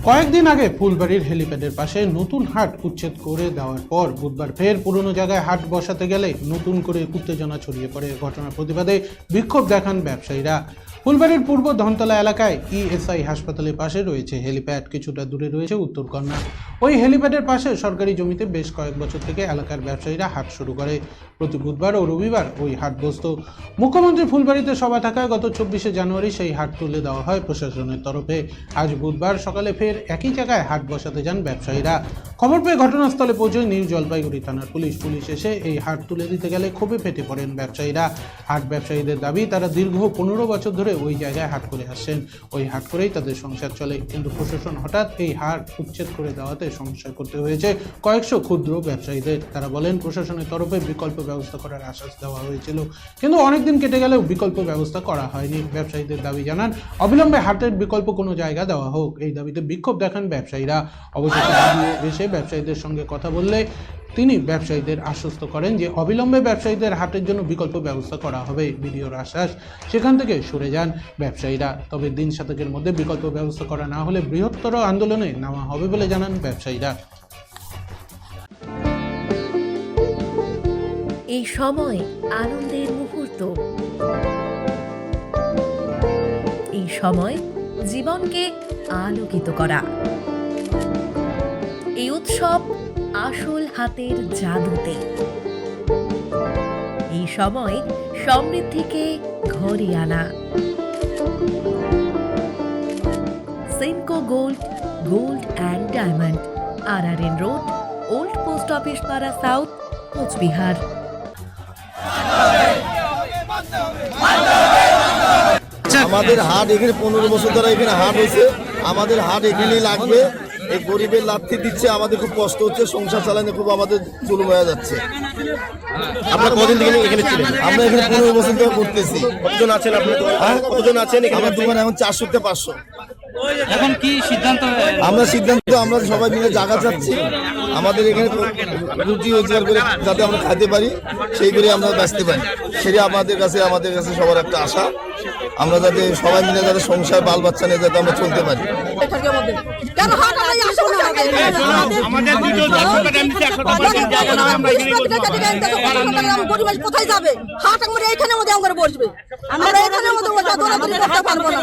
কয়েকদিন আগে ফুলবাড়ির হেলিপ্যাডের পাশে নতুন হাট উচ্ছেদ করে দেওয়ার পর বুধবার ফের পুরনো জায়গায় হাট বসাতে গেলে নতুন করে উত্তেজনা ছড়িয়ে পড়ে। ঘটনার প্রতিবাদে বিক্ষোভ দেখান ব্যবসায়ীরা। ফুলবাড়ির পূর্ব ধনতলা এলাকায় ইএসআই হাসপাতালের পাশে রয়েছে হেলিপ্যাড, কিছুটা দূরে রয়েছে উত্তরকন্যা। ওই হেলিপ্যাডের পাশে সরকারি জমিতে বেশ কয়েক বছর থেকে এলাকার ব্যবসায়ীরা হাট শুরু করে। প্রতি বুধবার ও রবিবার ওই হাট বসত। মুখ্যমন্ত্রী ফুলবাড়িতে সভা থাকায় গত 24শে জানুয়ারি সেই হাট তুলে দেওয়া হয় প্রশাসনের তরফে। আজ বুধবার সকালে ফের একই জায়গায় হাট বসাতে যান ব্যবসায়ীরা। খবর পেয়ে ঘটনাস্থলে পৌঁছয় নিউ জলপাইগুড়ি থানার পুলিশ এসে এই হাট তুলে দিতে গেলে ক্ষোভে ফেটে পড়েন ব্যবসায়ীরা। হাট ব্যবসায়ীদের দাবি, তারা দীর্ঘ 15 বছর ধরে ওই জায়গায় হাট করে আসছেন, ওই হাট করেই তাদের সংসার চলে। কিন্তু প্রশাসন হঠাৎ এই হাট উচ্ছেদ করে দেওয়াতে সমস্যায় করতে হয়েছে কয়েকশো ক্ষুদ্র ব্যবসায়ীদের। তারা বলেন, প্রশাসনের তরফে বিকল্প ব্যবস্থা করার আশ্বাস দেওয়া হয়েছিল, কিন্তু অনেকদিন কেটে গেলেও বিকল্প ব্যবস্থা করা হয়নি। ব্যবসায়ীদের দাবি জানান, অবিলম্বে হাটের বিকল্প কোনো জায়গা দেওয়া হোক। এই দাবিতে বিক্ষোভ দেখান ব্যবসায়ীরা। অবশেষে এসে ব্যবসায়ীদের সঙ্গে কথা বললে তিনি ব্যবসায়ীদের আশ্বস্ত করেন যে অবিলম্বে ব্যবসায়ীদের হাটের জন্য বিকল্প ব্যবস্থা করা হবে। বিডিওর আশ্বাস, সেখান থেকে সরে যান ব্যবসায়ীরা। তবে দিন সাতেকের মধ্যে বিকল্প ব্যবস্থা করা না হলে বৃহত্তর আন্দোলনে নামা হবে বলে জানান ব্যবসায়ীরা। এই সময় আনন্দের মুহূর্ত, এই সময় জীবনকে আলোকিত করা, এই উৎসব আসল হাতের জাদুতে। এই সময় সমৃদ্ধিকে ঘরে আনা। Senco gold, gold and diamond, RRN road, old post office পাড়া সাউথ, কোচবিহার। আমাদের হাট এখানে 15 বছর ধরে এখানে হাট হয়েছে। আমাদের হাট এখানেই লাগবে। এই গরিবের লাথি দিচ্ছে, আমাদের খুব কষ্ট হচ্ছে, সংসার চালানো খুব আমাদের জুলুম হয়ে যাচ্ছে। আপনারা কতদিন থেকে এখানে ছিলেন? আমরা এখানে 15 বছর ধরে করতেছি। কতজন আছেন আপনার? কতজন আছেন এখানে? আমার দোকানে এখন 400 থেকে 500। এখন কি সিদ্ধান্ত? আমরা সবাই মিলে জায়গা চাচ্ছি, আমাদের এখানে রুটি রোজগার করে যাতে আমরা খাইতে পারি, সেই করে আমরা বাঁচতে পারি। সেটা আমাদের কাছে সবার একটা আশা। আমরা যাতে সবাই মিলে যাতে সংসার বাল বাচ্চা নিয়ে যাতে আমরা চলতে পারি। কোথায় যাবে হাট? আমরা এইখানের মধ্যে আমরা বসবে, আমরা এখানের মধ্যে দৌড়াদৌড়ি করতে পারবো না।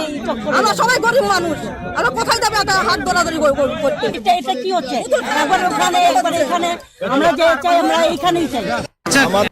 আমরা সবাই গরিব মানুষ, আমরা কোথায় যাবে হাট দৌড়াদৌড়ি করতে? এটা কি হচ্ছে? একবার ওখানে একবার এখানে, আমরা যে চাই আমরা এইখানেই চাই। আমাদের